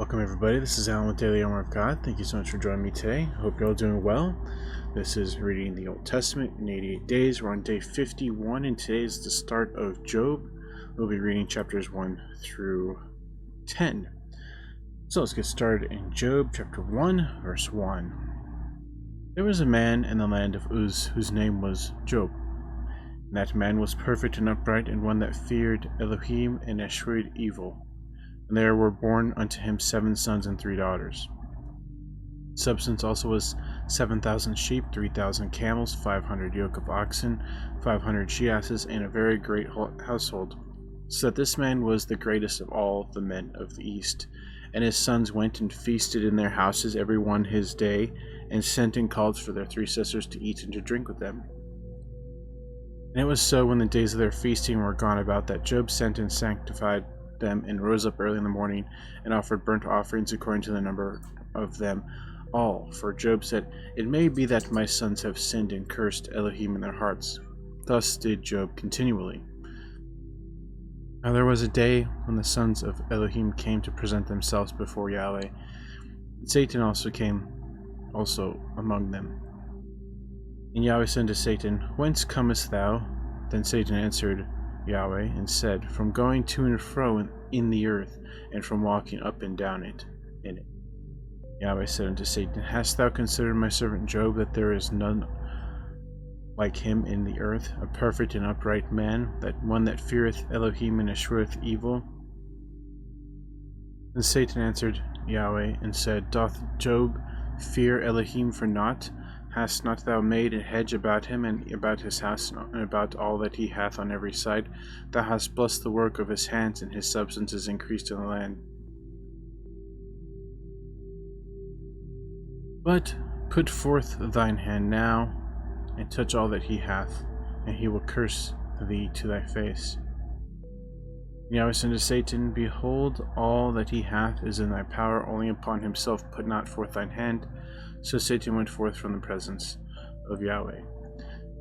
Welcome everybody, this is Alan with Daily Armour of God. Thank you so much for joining me today. I hope you're all doing well. This is reading the Old Testament in 88 days. We're on day 51 and today is the start of Job. We'll be reading chapters 1 through 10. So let's get started in Job chapter 1 verse 1. There was a man in the land of Uz whose name was Job. And that man was perfect and upright and one that feared Elohim and eschewed evil. And there were born unto him 7 sons and 3 daughters. Substance also was 7,000 sheep, 3,000 camels, 500 yoke of oxen, 500 she-asses, and a very great household. So that this man was the greatest of all the men of the east. And his sons went and feasted in their houses, every one his day, and sent and called for their 3 sisters to eat and to drink with them. And it was so when the days of their feasting were gone about that Job sent and sanctified them and rose up early in the morning and offered burnt offerings according to the number of them all. For Job said, "It may be that my sons have sinned and cursed Elohim in their hearts." Thus did Job continually. Now there was a day when the sons of Elohim came to present themselves before Yahweh. Satan also came among them. And Yahweh said to Satan, "Whence comest thou?" Then Satan answered Yahweh and said, "From going to and fro in the earth, and from walking up and down in it." Yahweh said unto Satan, "Hast thou considered my servant Job, that there is none like him in the earth, a perfect and upright man, that one that feareth Elohim and escheweth evil?" And Satan answered Yahweh and said, "Doth Job fear Elohim for naught? Hast not thou made a hedge about him, and about his house, and about all that he hath on every side? Thou hast blessed the work of his hands, and his substance is increased in the land. But put forth thine hand now, and touch all that he hath, and he will curse thee to thy face." And Yahweh said to Satan, "Behold, all that he hath is in thy power, only upon himself put not forth thine hand." So Satan went forth from the presence of Yahweh.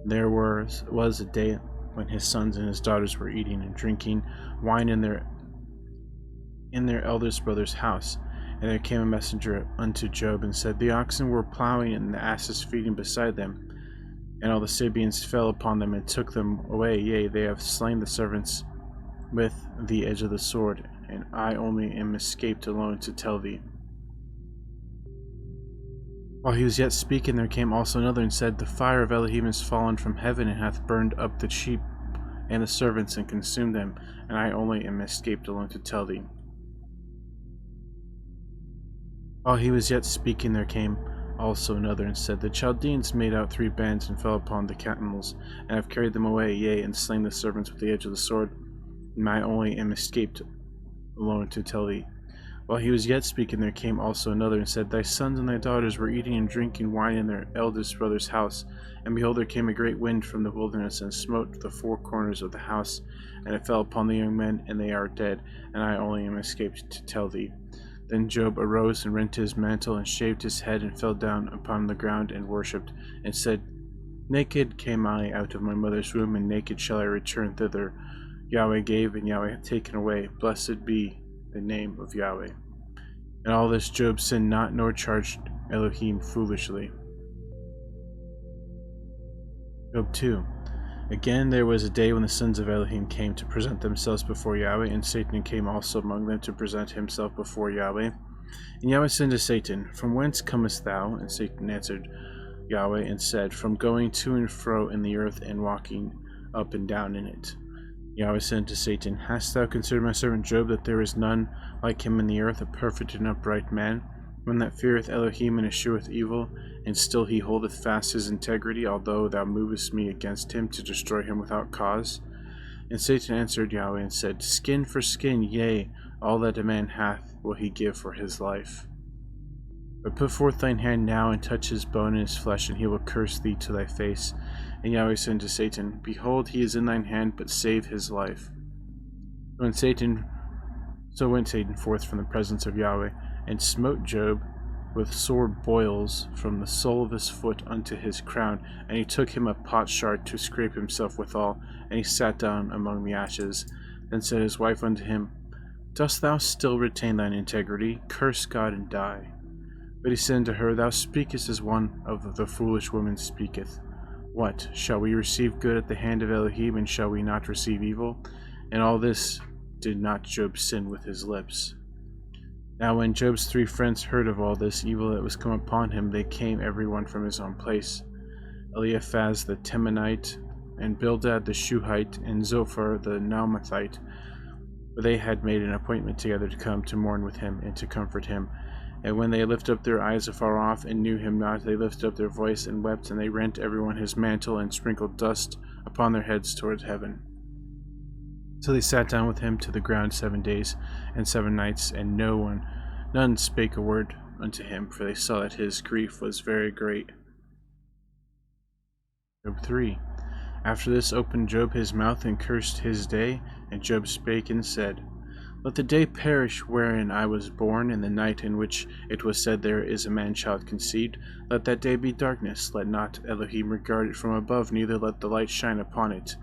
There was a day when his sons and his daughters were eating and drinking wine in their eldest brother's house. And there came a messenger unto Job and said, "The oxen were plowing and the asses feeding beside them. And all the Sabeans fell upon them and took them away. Yea, they have slain the servants with the edge of the sword, and I only am escaped alone to tell thee." While he was yet speaking, there came also another and said, "The fire of Elohim is fallen from heaven, and hath burned up the sheep and the servants, and consumed them, and I only am escaped alone to tell thee." While he was yet speaking, there came also another and said, "The Chaldeans made out 3 bands, and fell upon the camels, and have carried them away, yea, and slain the servants with the edge of the sword, and I only am escaped alone to tell thee." While he was yet speaking, there came also another and said, "Thy sons and thy daughters were eating and drinking wine in their eldest brother's house. And behold, there came a great wind from the wilderness, and smote the 4 corners of the house, and it fell upon the young men, and they are dead, and I only am escaped to tell thee." Then Job arose and rent his mantle, and shaved his head, and fell down upon the ground, and worshipped, and said, "Naked came I out of my mother's womb, and naked shall I return thither. Yahweh gave, and Yahweh hath taken away. Blessed be the name of Yahweh." And all this Job sinned not, nor charged Elohim foolishly. Job 2. Again there was a day when the sons of Elohim came to present themselves before Yahweh, and Satan came also among them to present himself before Yahweh. And Yahweh said to Satan, "From whence comest thou?" And Satan answered Yahweh and said, "From going to and fro in the earth, and walking up and down in it." Yahweh said to Satan, "Hast thou considered my servant Job, that there is none like him in the earth, a perfect and upright man, one that feareth Elohim and escheweth evil, and still he holdeth fast his integrity, although thou movest me against him to destroy him without cause?" And Satan answered Yahweh and said, "Skin for skin, yea, all that a man hath will he give for his life. But put forth thine hand now, and touch his bone and his flesh, and he will curse thee to thy face." And Yahweh said to Satan, "Behold, he is in thine hand, but save his life." So went Satan forth from the presence of Yahweh, and smote Job with sore boils from the sole of his foot unto his crown. And he took him a potsherd to scrape himself withal, and he sat down among the ashes. Then said his wife unto him, Dost thou still retain thine integrity? Curse God and die. But he said unto her, Thou speakest as one of the foolish women speaketh. What, shall we receive good at the hand of Elohim, and shall we not receive evil? And all this did not Job sin with his lips. Now when Job's 3 friends heard of all this evil that was come upon him, they came every one from his own place. Eliphaz the Temanite, and Bildad the Shuhite, and Zophar the Naamathite, for they had made an appointment together to come to mourn with him, and to comfort him. And when they lifted up their eyes afar off, and knew him not, they lifted up their voice, and wept, and they rent every one his mantle, and sprinkled dust upon their heads towards heaven. So they sat down with him to the ground 7 days and 7 nights, and none spake a word unto him, for they saw that his grief was very great. Job 3. After this opened Job his mouth, and cursed his day, and Job spake and said, Let the day perish wherein I was born, and the night in which it was said there is a man-child conceived. Let that day be darkness, let not Elohim regard it from above, neither let the light shine upon it.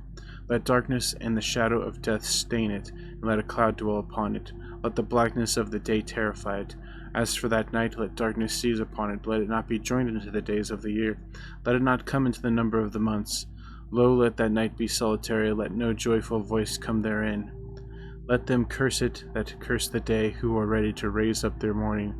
Let darkness and the shadow of death stain it, and let a cloud dwell upon it. Let the blackness of the day terrify it. As for that night, let darkness seize upon it. Let it not be joined into the days of the year. Let it not come into the number of the months. Lo, let that night be solitary. Let no joyful voice come therein. Let them curse it that curse the day, who are ready to raise up their mourning.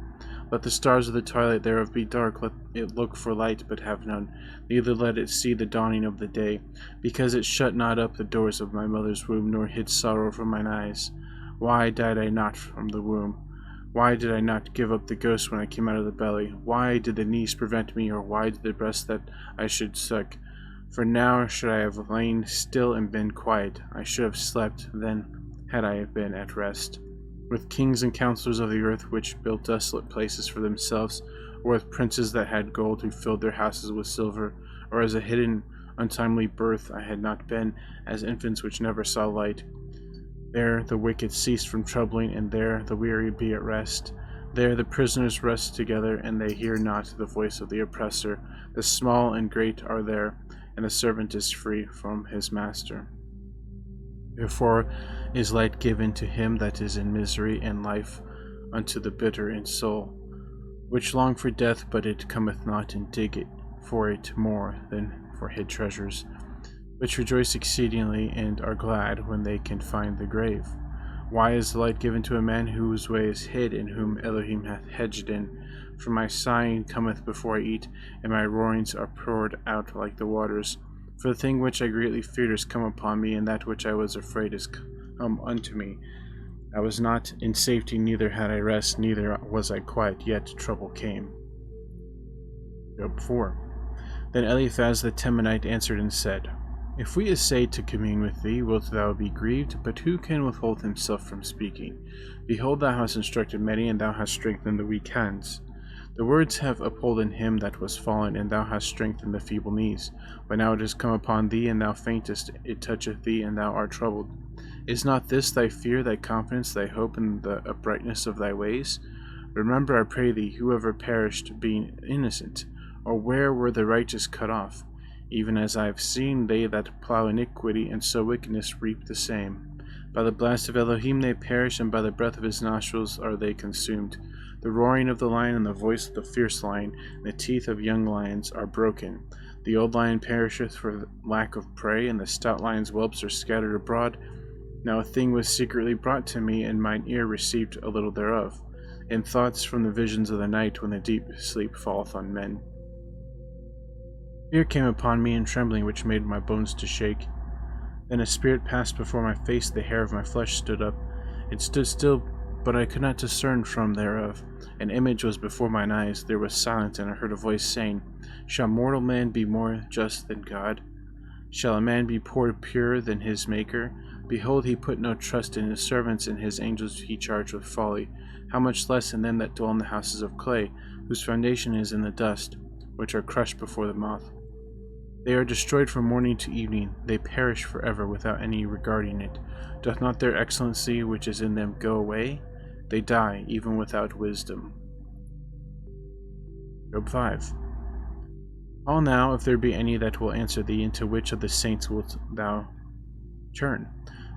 Let the stars of the twilight thereof be dark. Let it look for light, but have none. Neither let it see the dawning of the day. Because it shut not up the doors of my mother's womb, nor hid sorrow from mine eyes. Why died I not from the womb? Why did I not give up the ghost when I came out of the belly? Why did the knees prevent me, or why did the breast that I should suck? For now should I have lain still and been quiet. I should have slept, then had I been at rest. With kings and counselors of the earth, which built desolate places for themselves, or with princes that had gold, who filled their houses with silver, or as a hidden, untimely birth I had not been, as infants which never saw light. There the wicked cease from troubling, and there the weary be at rest. There the prisoners rest together, and they hear not the voice of the oppressor. The small and great are there, and the servant is free from his master. Therefore is light given to him that is in misery, and life unto the bitter in soul, which long for death, but it cometh not, and dig it for it more than for hid treasures, which rejoice exceedingly, and are glad when they can find the grave. Why is the light given to a man whose way is hid, and whom Elohim hath hedged in? For my sighing cometh before I eat, and my roarings are poured out like the waters. For the thing which I greatly feared is come upon me, and that which I was afraid is come unto me. I was not in safety, neither had I rest, neither was I quiet, yet trouble came. Job 4. Then Eliphaz the Temanite answered and said, If we essay to commune with thee, wilt thou be grieved? But who can withhold himself from speaking? Behold, thou hast instructed many, and thou hast strengthened the weak hands. The words have upholden him that was fallen, and thou hast strengthened the feeble knees. But now it is come upon thee, and thou faintest, it toucheth thee, and thou art troubled. Is not this thy fear, thy confidence, thy hope, and the uprightness of thy ways? Remember, I pray thee, whoever perished being innocent, or where were the righteous cut off? Even as I have seen, they that plough iniquity and sow wickedness reap the same. By the blast of Elohim they perish, and by the breath of his nostrils are they consumed. The roaring of the lion and the voice of the fierce lion, and the teeth of young lions are broken. The old lion perisheth for lack of prey, and the stout lion's whelps are scattered abroad. Now a thing was secretly brought to me, and mine ear received a little thereof, in thoughts from the visions of the night, when the deep sleep falleth on men. Fear came upon me, and trembling which made my bones to shake. Then a spirit passed before my face, the hair of my flesh stood up. It stood still, but I could not discern from thereof. An image was before mine eyes. There was silence, and I heard a voice saying, Shall mortal man be more just than God? Shall a man be more pure than his Maker? Behold, he put no trust in his servants, and his angels he charged with folly. How much less in them that dwell in the houses of clay, whose foundation is in the dust, which are crushed before the moth. They are destroyed from morning to evening, they perish forever without any regarding it. Doth not their excellency which is in them go away? They die even without wisdom. Job 5. Call now, if there be any that will answer thee, into which of the saints wilt thou turn?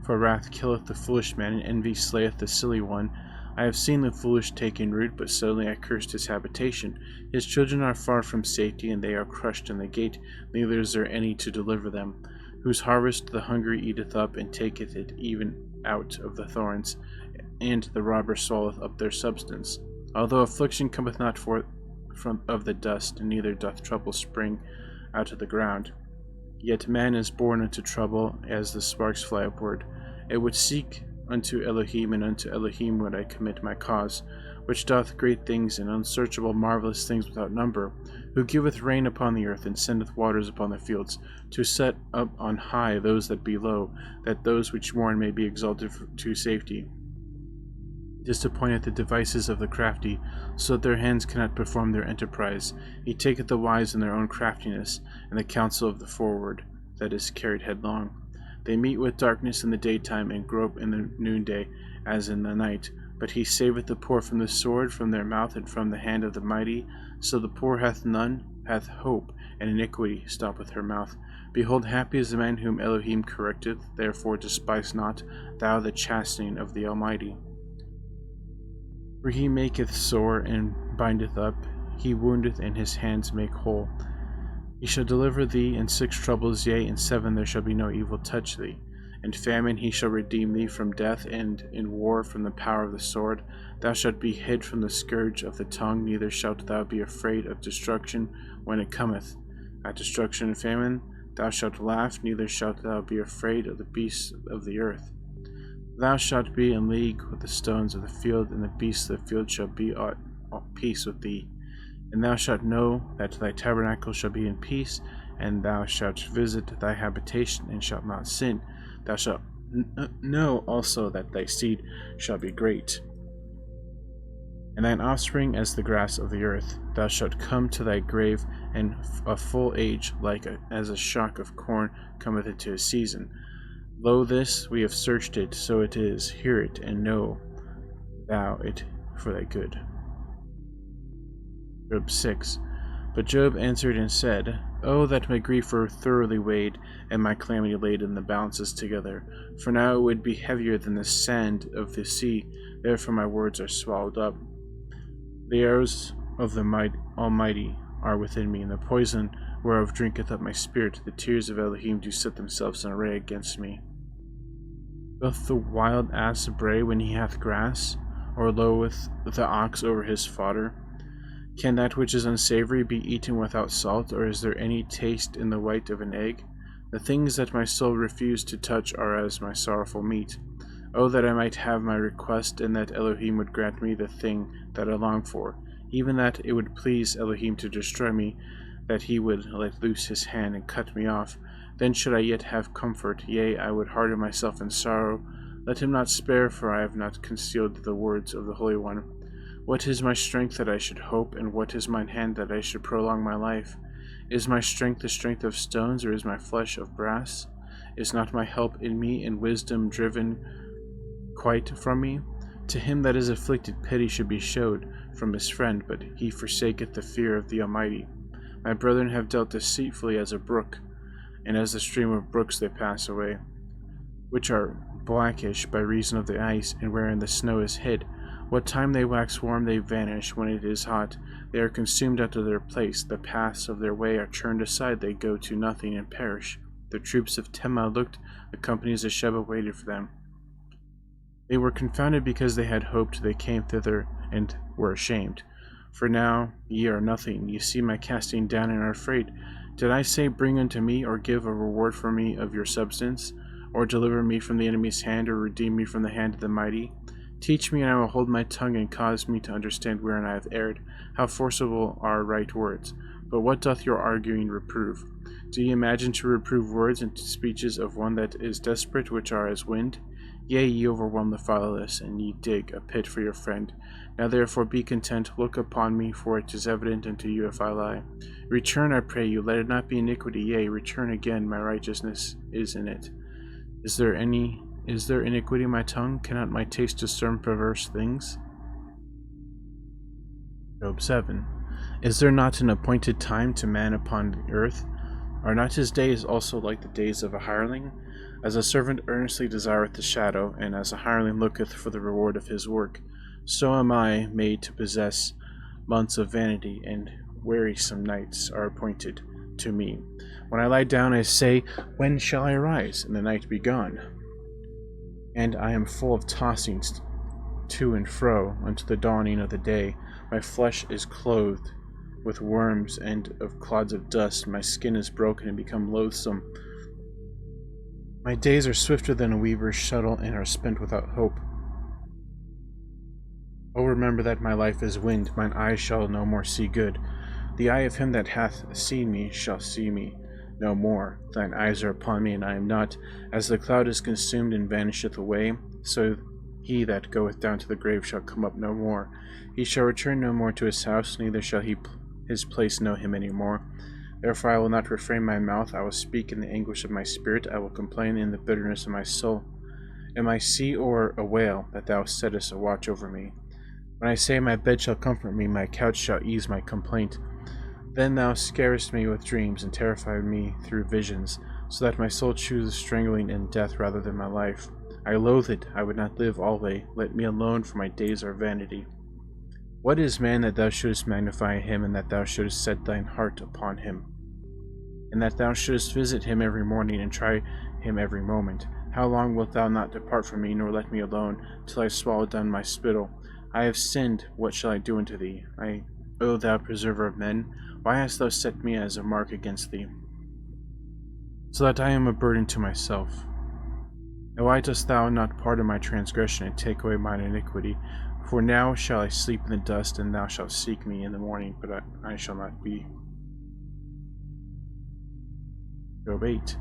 For wrath killeth the foolish man, and envy slayeth the silly one. I have seen the foolish taken root, but suddenly I cursed his habitation. His children are far from safety, and they are crushed in the gate, neither is there any to deliver them. Whose harvest the hungry eateth up, and taketh it even out of the thorns, and the robber swalloweth up their substance. Although affliction cometh not forth from of the dust, and neither doth trouble spring out of the ground, yet man is born unto trouble, as the sparks fly upward. It would seek unto Elohim, and unto Elohim would I commit my cause, which doth great things and unsearchable marvelous things without number, who giveth rain upon the earth, and sendeth waters upon the fields, to set up on high those that be low, that those which mourn may be exalted to safety. Disappointeth the devices of the crafty, so that their hands cannot perform their enterprise. He taketh the wise in their own craftiness, and the counsel of the forward that is carried headlong. They meet with darkness in the daytime, and grope in the noonday, as in the night. But he saveth the poor from the sword, from their mouth, and from the hand of the mighty. So the poor hath none, hath hope, and iniquity stoppeth her mouth. Behold, happy is the man whom Elohim correcteth, therefore despise not thou the chastening of the Almighty. For he maketh sore, and bindeth up, he woundeth, and his hands make whole. He shall deliver thee in 6 troubles, yea, in 7 there shall be no evil touch thee. In famine he shall redeem thee from death, and in war from the power of the sword. Thou shalt be hid from the scourge of the tongue, neither shalt thou be afraid of destruction when it cometh. At destruction and famine thou shalt laugh, neither shalt thou be afraid of the beasts of the earth. Thou shalt be in league with the stones of the field, and the beasts of the field shall be at peace with thee. And thou shalt know that thy tabernacle shall be in peace, and thou shalt visit thy habitation, and shalt not sin. Thou shalt know also that thy seed shall be great, and thine offspring as the grass of the earth. Thou shalt come to thy grave in a full age, as a shock of corn cometh into his season. Lo, this we have searched it, so it is. Hear it, and know thou it for thy good. Job 6. But Job answered and said, O that my grief were thoroughly weighed, and my calamity laid in the balances together. For now it would be heavier than the sand of the sea, therefore my words are swallowed up. The arrows of the Almighty are within me, and the poison whereof drinketh up my spirit. The tears of Elohim do set themselves in array against me. Doth the wild ass bray when he hath grass, or loweth the ox over his fodder? Can that which is unsavory be eaten without salt, or is there any taste in the white of an egg? The things that my soul refused to touch are as my sorrowful meat. Oh, that I might have my request, and that Elohim would grant me the thing that I long for, even that it would please Elohim to destroy me, that he would let loose his hand and cut me off. Then should I yet have comfort, yea, I would harden myself in sorrow. Let him not spare, for I have not concealed the words of the Holy One. What is my strength that I should hope, and what is mine hand that I should prolong my life? Is my strength the strength of stones, or is my flesh of brass? Is not my help in me, and wisdom driven quite from me? To him that is afflicted pity should be showed from his friend, but he forsaketh the fear of the Almighty. My brethren have dealt deceitfully as a brook, and as the stream of brooks they pass away, which are blackish by reason of the ice, and wherein the snow is hid. What time they wax warm, they vanish. When it is hot, they are consumed out of their place. The paths of their way are turned aside. They go to nothing and perish. The troops of Tema looked, the companies of Sheba waited for them. They were confounded because they had hoped. They came thither and were ashamed. For now ye are nothing. Ye see my casting down and are afraid. Did I say, Bring unto me, or give a reward for me of your substance, or deliver me from the enemy's hand, or redeem me from the hand of the mighty? Teach me, and I will hold my tongue, and cause me to understand wherein I have erred. How forcible are right words! But what doth your arguing reprove? Do ye imagine to reprove words and speeches of one that is desperate, which are as wind? Yea, ye overwhelm the fatherless, and ye dig a pit for your friend. Now therefore be content, look upon me, for it is evident unto you if I lie. Return, I pray you, let it not be iniquity, yea, return again, my righteousness is in it. Is there iniquity in my tongue? Cannot my taste discern perverse things? Job 7. Is there not an appointed time to man upon the earth? Are not his days also like the days of a hireling? As a servant earnestly desireth the shadow, and as a hireling looketh for the reward of his work, so am I made to possess months of vanity, and wearisome nights are appointed to me. When I lie down, I say, when shall I arise, and the night be gone? And I am full of tossings to and fro unto the dawning of the day. My flesh is clothed with worms and of clods of dust. My skin is broken and become loathsome. My days are swifter than a weaver's shuttle, and are spent without hope. O remember that my life is wind, mine eyes shall no more see good. The eye of him that hath seen me shall see me no more. Thine eyes are upon me, and I am not. As the cloud is consumed and vanisheth away, so he that goeth down to the grave shall come up no more. He shall return no more to his house, neither shall his place know him any more. Therefore I will not refrain my mouth, I will speak in the anguish of my spirit, I will complain in the bitterness of my soul. Am I sea or a whale, that thou settest a watch over me? When I say, my bed shall comfort me, my couch shall ease my complaint, then thou scarest me with dreams, and terrify me through visions, so that my soul chooses strangling and death rather than my life. I loathe it, I would not live alway. Let me alone, for my days are vanity. What is man that thou shouldest magnify him, and that thou shouldest set thine heart upon him? And that thou shouldest visit him every morning, and try him every moment? How long wilt thou not depart from me, nor let me alone, till I swallow down my spittle? I have sinned, what shall I do unto thee? O thou preserver of men, why hast thou set me as a mark against thee, so that I am a burden to myself? And why dost thou not pardon my transgression, and take away mine iniquity? For now shall I sleep in the dust, and thou shalt seek me in the morning, but I shall not be. Job 8.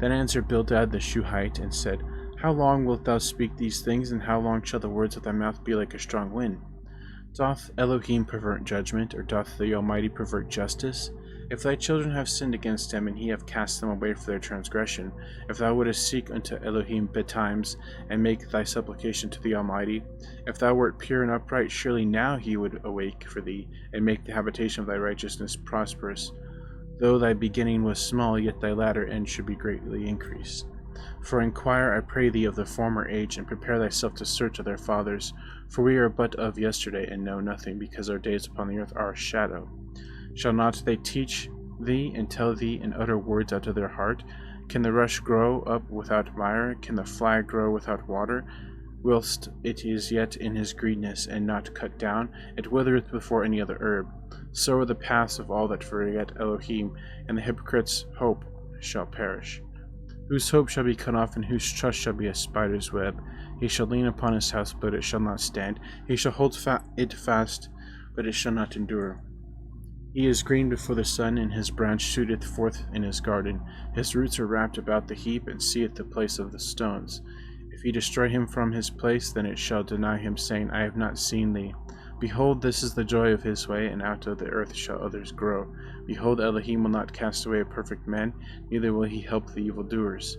Then answered Bildad the Shuhite, and said, How long wilt thou speak these things, and how long shall the words of thy mouth be like a strong wind? Doth Elohim pervert judgment, or doth the Almighty pervert justice? If thy children have sinned against him, and he have cast them away for their transgression, if thou wouldest seek unto Elohim betimes, and make thy supplication to the Almighty, if thou wert pure and upright, surely now he would awake for thee, and make the habitation of thy righteousness prosperous. Though thy beginning was small, yet thy latter end should be greatly increased. For inquire, I pray thee, of the former age, and prepare thyself to search of their fathers. For we are but of yesterday, and know nothing, because our days upon the earth are a shadow. Shall not they teach thee, and tell thee, and utter words out of their heart? Can the rush grow up without mire? Can the fly grow without water? Whilst it is yet in his greenness, and not cut down, it withereth before any other herb. So are the paths of all that forget Elohim, and the hypocrite's hope shall perish. Whose hope shall be cut off, and whose trust shall be a spider's web. He shall lean upon his house, but it shall not stand. He shall hold it fast, but it shall not endure. He is green before the sun, and his branch shooteth forth in his garden. His roots are wrapped about the heap, and seeth the place of the stones. If he destroy him from his place, then it shall deny him, saying, I have not seen thee. Behold, this is the joy of his way, and out of the earth shall others grow. Behold, Elohim will not cast away a perfect man, neither will he help the evildoers.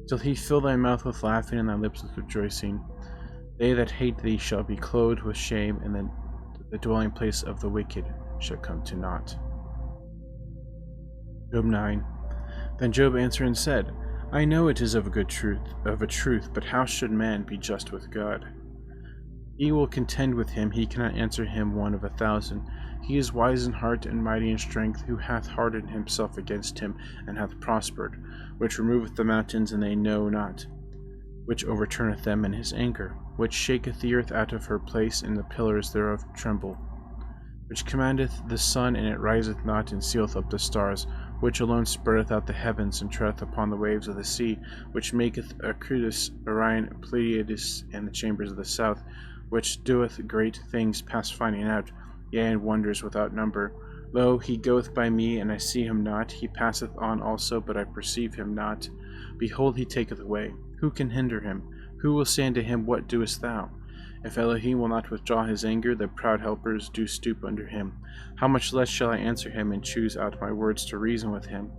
Till he fill thy mouth with laughing, and thy lips with rejoicing. They that hate thee shall be clothed with shame, and then the dwelling place of the wicked shall come to naught. Job 9. Then Job answered and said, I know it is of a truth, but how should man be just with God? He will contend with him, he cannot answer him one of 1,000. He is wise in heart and mighty in strength, who hath hardened himself against him, and hath prospered, which removeth the mountains, and they know not, which overturneth them in his anger, which shaketh the earth out of her place, and the pillars thereof tremble, which commandeth the sun, and it riseth not, and sealeth up the stars, which alone spreadeth out the heavens, and treadeth upon the waves of the sea, which maketh Arcturus, Orion, Pleiades, and the chambers of the south, which doeth great things past finding out, yea, and wonders without number. Lo, he goeth by me, and I see him not. He passeth on also, but I perceive him not. Behold, he taketh away. Who can hinder him? Who will say unto him, What doest thou? If Elohim will not withdraw his anger, the proud helpers do stoop under him. How much less shall I answer him, and choose out my words to reason with him?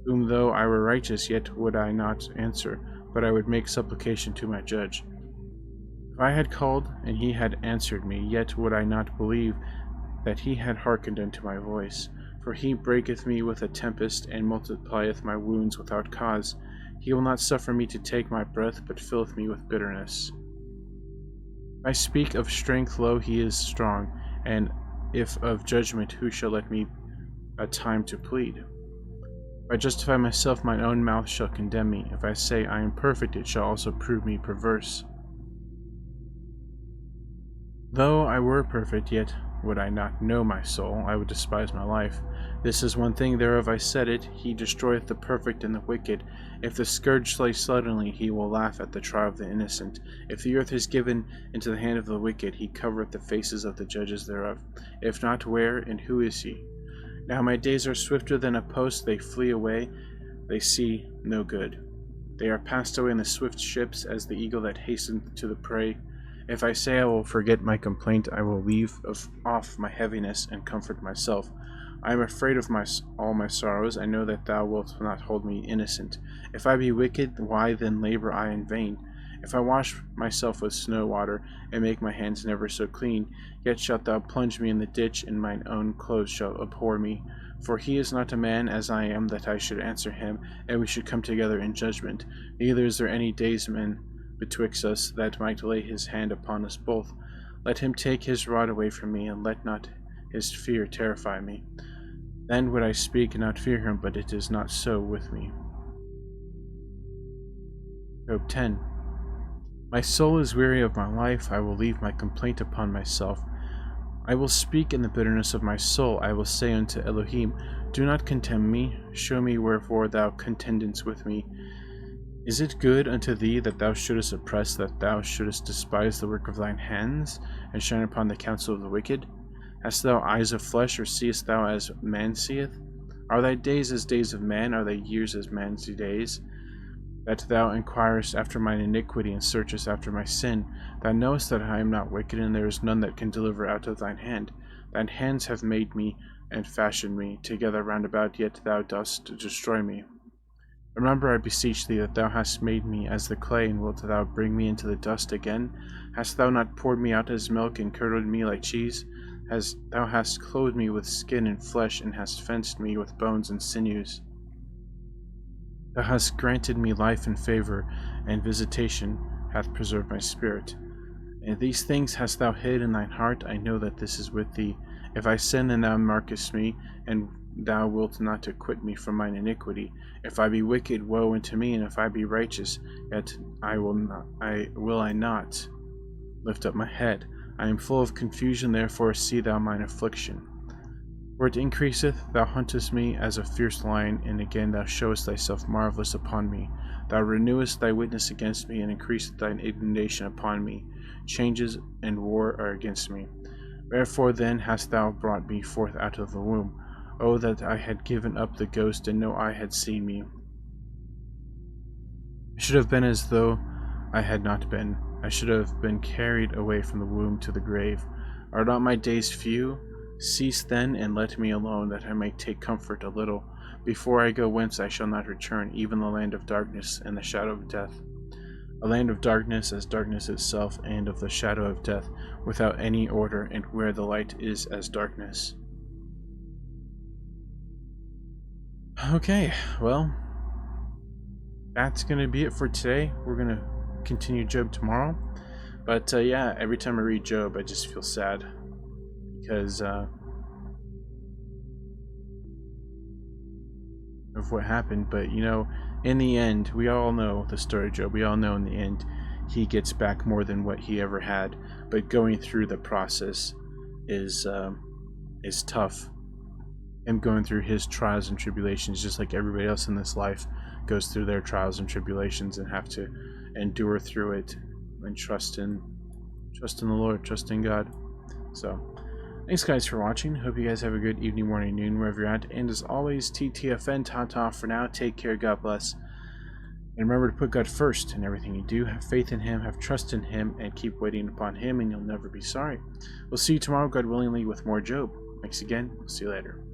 Whom though I were righteous, yet would I not answer, but I would make supplication to my judge. If I had called, and he had answered me, yet would I not believe that he had hearkened unto my voice. For he breaketh me with a tempest, and multiplieth my wounds without cause. He will not suffer me to take my breath, but filleth me with bitterness. If I speak of strength, lo, he is strong, and if of judgment, who shall let me a time to plead? If I justify myself, mine own mouth shall condemn me. If I say I am perfect, it shall also prove me perverse. Though I were perfect, yet would I not know my soul, I would despise my life. This is one thing thereof I said it, he destroyeth the perfect and the wicked. If the scourge slay suddenly, he will laugh at the trial of the innocent. If the earth is given into the hand of the wicked, he covereth the faces of the judges thereof. If not, where and who is he? Now my days are swifter than a post, they flee away, they see no good. They are passed away in the swift ships, as the eagle that hasteneth to the prey. If I say I will forget my complaint, I will leave off my heaviness and comfort myself. I am afraid of all my sorrows. I know that thou wilt not hold me innocent. If I be wicked, why then labor I in vain? If I wash myself with snow water, and make my hands never so clean, yet shalt thou plunge me in the ditch, and mine own clothes shall abhor me. For he is not a man as I am, that I should answer him, and we should come together in judgment. Neither is there any daysman betwixt us that might lay his hand upon us both. Let him take his rod away from me, and let not his fear terrify me. Then would I speak and not fear him, but it is not so with me. Job 10. My soul is weary of my life, I will leave my complaint upon myself. I will speak in the bitterness of my soul, I will say unto Elohim, do not contemn me, show me wherefore thou contendest with me. Is it good unto thee that thou shouldest oppress, that thou shouldest despise the work of thine hands, and shine upon the counsel of the wicked? Hast thou eyes of flesh, or seest thou as man seeth? Are thy days as days of man? Are thy years as man's days? That thou inquirest after mine iniquity, and searchest after my sin. Thou knowest that I am not wicked, and there is none that can deliver out of thine hand. Thine hands have made me, and fashioned me together round about, yet thou dost destroy me. Remember, I beseech thee, that thou hast made me as the clay, and wilt thou bring me into the dust again? Hast thou not poured me out as milk, and curdled me like cheese? Thou hast clothed me with skin and flesh, and hast fenced me with bones and sinews. Thou hast granted me life and favor, and visitation hath preserved my spirit. And these things hast thou hid in thine heart. I know that this is with thee. If I sin, then thou markest me, and thou wilt not acquit me from mine iniquity. If I be wicked, woe unto me, and if I be righteous, yet will I not lift up my head. I am full of confusion, therefore see thou mine affliction. For it increaseth, thou huntest me as a fierce lion, and again thou showest thyself marvelous upon me. Thou renewest thy witness against me, and increaseth thine indignation upon me. Changes and war are against me. Wherefore then hast thou brought me forth out of the womb? Oh, that I had given up the ghost, and no eye had seen me. I should have been as though I had not been. I should have been carried away from the womb to the grave. Are not my days few? Cease then, and let me alone, that I may take comfort a little. Before I go whence I shall not return, even the land of darkness and the shadow of death. A land of darkness as darkness itself, and of the shadow of death, without any order, and where the light is as darkness. Okay, well, that's going to be it for today. We're going to continue Job tomorrow. But yeah, every time I read Job, I just feel sad. Because of what happened. But, you know, in the end, we all know the story of Job. We all know in the end, he gets back more than what he ever had. But going through the process is tough. Him going through his trials and tribulations, just like everybody else in this life goes through their trials and tribulations, and have to endure through it and trust in the Lord, trust in God. So, thanks guys for watching. Hope you guys have a good evening, morning, noon, wherever you're at. And as always, TTFN, ta-ta for now. Take care, God bless. And remember to put God first in everything you do. Have faith in Him, have trust in Him, and keep waiting upon Him, and you'll never be sorry. We'll see you tomorrow, God willingly, with more Job. Thanks again. We'll see you later.